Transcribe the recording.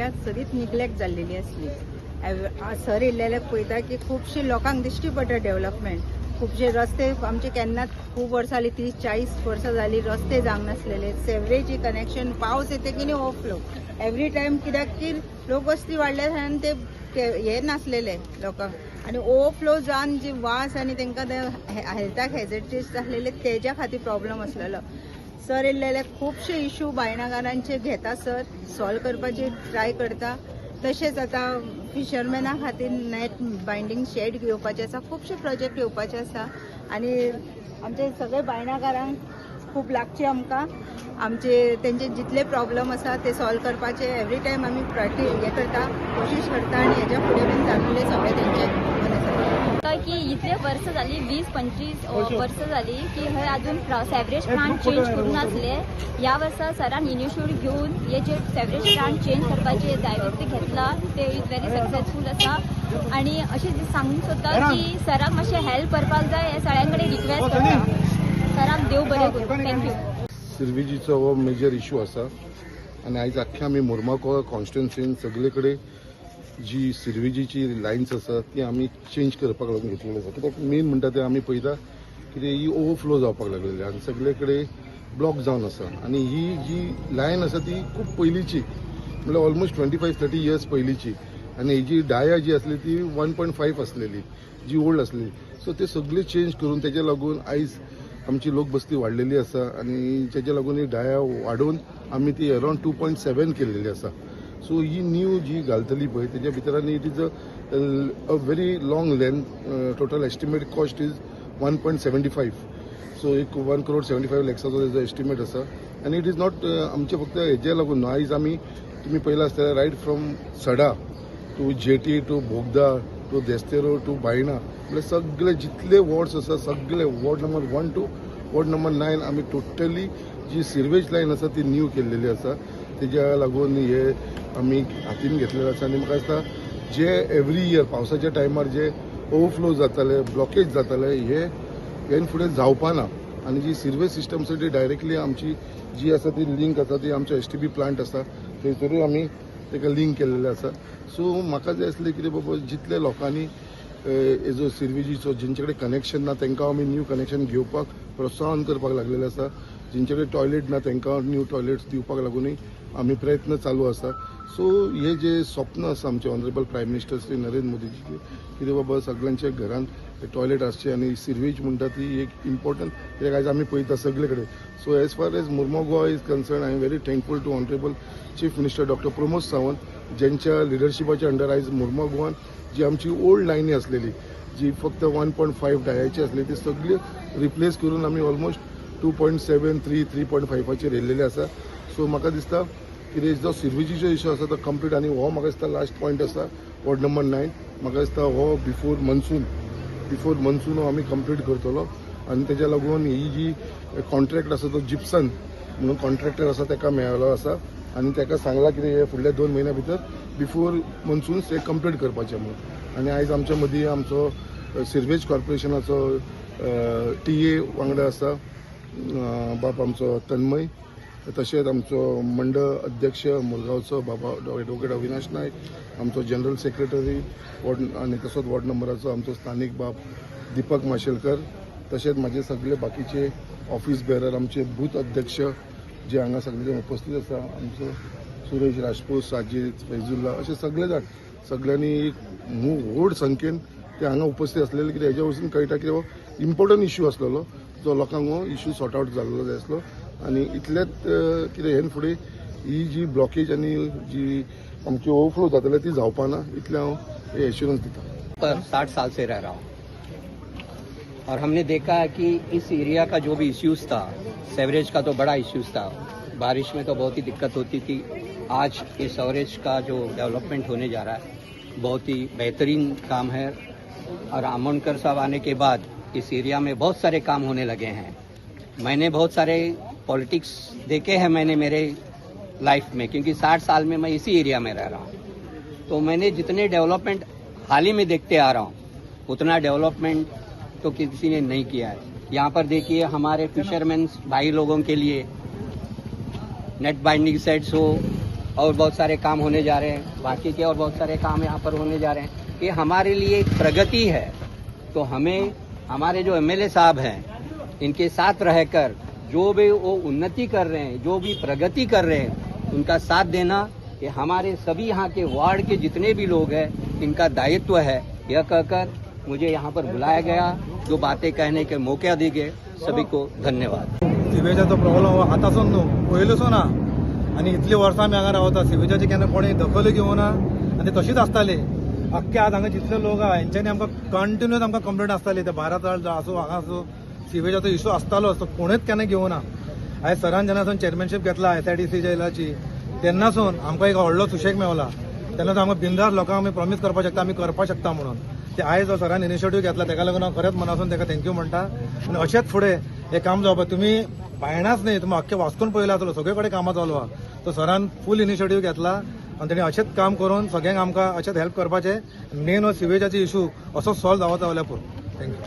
Area सरीत neglect जाल्लेली आसली. Sir येयल्ल्याक पळयता की खुबशे लोकांक दिश्टी पडटा डेव्हलपमेंट. खुबशे रस्ते आमचे केन्नाच खूब वर्सां जाली, 30-40 वर्सां जाली रस्ते जावंक नासलेले. सेवरेजी कनेक्शन पावस येते की न्ही ओवरफ्लो एवरी टायम, कित्याक की लोकवस्ती वाडल्या कारणान ते हे नासलेले लोकांक आनी ओवरफ्लो जावन जी वास आनी तांकां हेल्थाक हेजिटेट जाल्लेले तेज्या खातीर प्रॉब्लम आसलेलो. सर येयल्ले खुबशे इश्यू बायनाकारांचे घेता सर, सॉल्व करपाची ट्राय करता. तशेंच आतां फिशरमॅना खातीर नेट बायंडींग शेड घेवपाचे आसा, खुबशे प्रोजेक्ट येवपाचे आसा आनी आमचे सगळे बायनाकारांक खूब लागचे आमकां. आमचे तेंचे जितले प्रॉब्लम आसा ते सॉल्व करपाचे एवरी टायम आमी हे करता, कोशिश करता आनी हेज्या फुडें बीन जातले सगळे तेंचे की इतले वर्ष झाली 20-25 वर्ष झाली की हे अजून सेवरेज प्लांट चेंज करून असले. या वर्सा सरान इनिशिएटिव्ह घेऊन हे जे सेवरेज प्लांट चेंज करपाचे दायित्व घेतला ते इज व्हेरी सक्सेसफूल आसा. आणि अशें सांगूंक सोदता की सराक मातशें हेल्प करपाक जाय, हे सगळ्यां कडेन रिक्वेस्ट करता. सराक देव बरें करूं. थँक्यू. सिरवेजीचो हो मेजर इश्यू आसा आनी आयज आख्ख्या आमी मोर्माको कॉन्स्टिट्युन्सीन सगळे कडेन जी सिरवेजीची लायन्स आसा ती आमी चेंज करपाक लागून घेतलेली आसा. कित्याक मेन म्हणटा ते आमी पळयता कितें ही ओवरफ्लो जावपाक लागलेली आनी सगळे कडेन ब्लॉक जावन आसा. आनी ही जी लायन आसा ती खूब पयलींची, म्हणल्यार ऑलमोस्ट 25-30 इयर्स पयलींची. आनी हेजी डाया जी आसली ती 1.5 आसलेली, जी ओल्ड आसलेली. सो ते सगळे चेंज करून तेज्या लागून आयज आमची लोकबस्ती वाडलेली आसा आनी तेज्या लागून ही डाया वाडोवन आमी ती अरावंड 2.7 केल्लेली आसा. सो ही न्यू जी घालतली पळय तेज्या भितर it is a very long length. Total estimate cost is 1.75. So एक 1.75 लाखाचो तेजो एस्टिमेट आसा. आनी इट इज नॉट आमचे फक्त हेजे लागून न्हू. आयज आमी तुमी पळयला आसतलें right from Sada to jetty to Bogda to Desterro to Baina, म्हणजे सगळे जितले वॉर्ड्स आसा सगळे ward number 1 to ward number 9 आमी टोटली जी सिरवेज लायन आसा ती न्यू केल्लेली आसा. तेज्या लागून हे आमी हातीन घेतलेले आसा. आनी म्हाका दिसता जे एवरी इयर पावसाच्या टायमार जे ओवरफ्लो जाताले, ब्लॉकेज जाताले, हे फुडें जावपा ना. आनी जी सिरवेज सिस्टम आसा ती डायरेक्टली आमची जी आसा ती लिंक आसा ती आमच्या एसटीबी प्लांट आसा थंयसरूय आमी ताका लिंक केल्लेले आसा. सो म्हाका जाय आसलें कितें बाबा जितले लोकांनी हेजो सिरवेजीचो जेंचे कडेन कनेक्शन ना तांकां आमी न्यू कनेक्शन घेवपाक प्रोत्साहन करपाक लागलेले आसा. जेंचे कडेन टॉयलेट ना तांकां न्यू टॉयलेट्स दिवपाक लागूनय आमी प्रयत्न चालू आसा. सो हे जे स्वप्न आसा आमचे honourable prime minister Shri Narendra Modiji कितें बाबा सगळ्यांच्या घरान टॉयलेट आसचे आनी सिरवेज म्हणटा ती एक इम्पॉर्टंट. कित्याक आयज आमी पळयता सगळे कडेन. So as far as Mormugao Goa is concern I am very thankful to honourable chief minister doctor Pramod Sawant ज्यांच्या लिडरशिपाच्या अंडर आयज मुर्मगांव गोवान जी आमची ओल्ड लायनी आसलेली जी फक्त 1.5 डायाची आसली ती सगळी रिप्लेस करून आमी ऑलमोस्ट 2.7, 3.5 येयल्लेले आसा. सो म्हाका दिसता कितें जो सिरवेजीचो इश्यू आसा तो कंप्लीट. आनी हो म्हाका दिसता लास्ट पॉयंट आसा वॉर्ड नंबर 9. म्हाका दिसता हो बिफोर मनसून हो आमी कंप्लीट करतलो. आनी तेज्या लागून ही जी कॉन्ट्रॅक्ट आसा तो जिप्सन म्हणून कॉन्ट्रॅक्टर आसा ताका मेळ्ळो आसा आनी ताका सांगला कितें हे फुडल्या 2 म्हयन्या भितर बिफोर मनसून हे कंप्लीट करपाचें म्हणून. आनी आयज आमच्या मदीं आमचो सिरवेज कॉर्पोरेशनाचो TA वांगडा आसा बाब आमचो तन्मय. तशेंच आमचो मंडळ अध्यक्ष मुरगांवचो बाबा एडवोकेट अविनाश नायक, आमचो जनरल सेक्रेटरी वॉर्ड आनी तसोच वॉर्ड नंबराचो आमचो स्थानीक बाब दीपक माशेलकर. तशेंच म्हाजे सगळे बाकीचे ऑफिस बेरर आमचे बूथ अध्यक्ष जे हांगा सगळे उपस्थित आसा. आमचो सुरेश राजपूत, साजीद, फैजुल्ला अशे सगळे जाण सगळ्यांनी एक व्हड संख्येन ते हांगा उपस्थित आसलेले. कित्याक हेज्या वरसून कळटा की हो इम्पॉर्टंट इश्यू आसलेलो जो लोकांक हो इश्यू सॉर्ट आउट जाल्लो जाय आसलो. आनी इतलेंच कितें हे फुडें ही जी ब्लॉकेज आनी जी आमची ओवरफ्लो जाताले ती जावपा ना इतलें हांव हे एश्युरन्स दिता. पर 60 साल से रह रहा हूँ और हमने देखा है कि इस एरिया का जो भी इश्यूज था, सेवरेज का तो बड़ा इश्यूज था. बारिश में तो बहुत ही दिक्कत होती थी. आज ये सेवरेज का जो डेवलपमेंट होने जा रहा है बहुत ही बेहतरीन काम है. और आमोणकर साहब आने के बाद इस एरिया में बहुत सारे काम होने लगे हैं. मैंने बहुत सारे पॉलिटिक्स देखे हैं मैंने मेरे लाइफ में, क्योंकि 60 साल में मैं इसी एरिया में रह रहा हूँ. तो मैंने जितने डेवलपमेंट हाल ही में देखते आ रहा हूँ उतना डेवलपमेंट तो किसी ने नहीं किया है. यहाँ पर देखिए हमारे फिशरमैन भाई लोगों के लिए नेट बाइंडिंग सेट्स हो, और बहुत सारे काम होने जा रहे हैं, बाकी के और बहुत सारे काम यहाँ पर होने जा रहे हैं। ये हमारे लिए एक प्रगति है। तो हमें हमारे जो एमएलए साहब हैं इनके साथ रहकर जो भी वो उन्नति कर रहे हैं, जो भी प्रगति कर रहे हैं, उनका साथ देना ये हमारे सभी यहाँ के वार्ड के जितने भी लोग हैं इनका दायित्व है। यह कहकर मुझे यहाँ पर बुलाया गया, जो बातें कहने के मौका दी गए, सभी को धन्यवाद। सिवेजाचो प्रॉब्लम आतासून न्हू पयलींसून ना आनी इतली वर्सां आमी हांगा रावता सिवेजाची केन्ना कोणी दखल घेवना आनी ते तशीच आसताली। अख्खे आज हांगा जितले लोक आहा हेंच्यांनी आमकां कंटिन्यूअस आमकां कंप्लेंट आसताली ते भारत आसूं हांगा आसूं सिवेजाचो इश्यू आसतालोच तो कोणूच केन्ना घेवना। आयज सरान जेन्नासून चेअरमॅनशीप घेतला SIDC जेलाची तेन्नासून आमकां एक व्हडलो सुशेग मेवला। तेन्ना आमकां बिंदास लोकांक आमी प्रॉमीस करपाक शकता आमी करपाक शकता म्हणून ते आयज जो सरान इनिशिएटीव घेतला तेका लागून हांव खरेंच मनासून तेका थँक्यू म्हणटा। आनी अशेंच फुडें हे काम जावपा तुमी भायणाच न्ही तुमी अख्खे वास्कोन पळयला आसलो सगळे कडेन कामां चालू आहा। तो सरान फूल इनिशिएटीव घेतला आनी तेणी अशेंच काम करून सगळ्यांक आमकां अशेंच हेल्प करपाचें। मेन हो सिवेजाची इशू असो सॉल्व जावता जाल्यार पुरो। थँक्यू।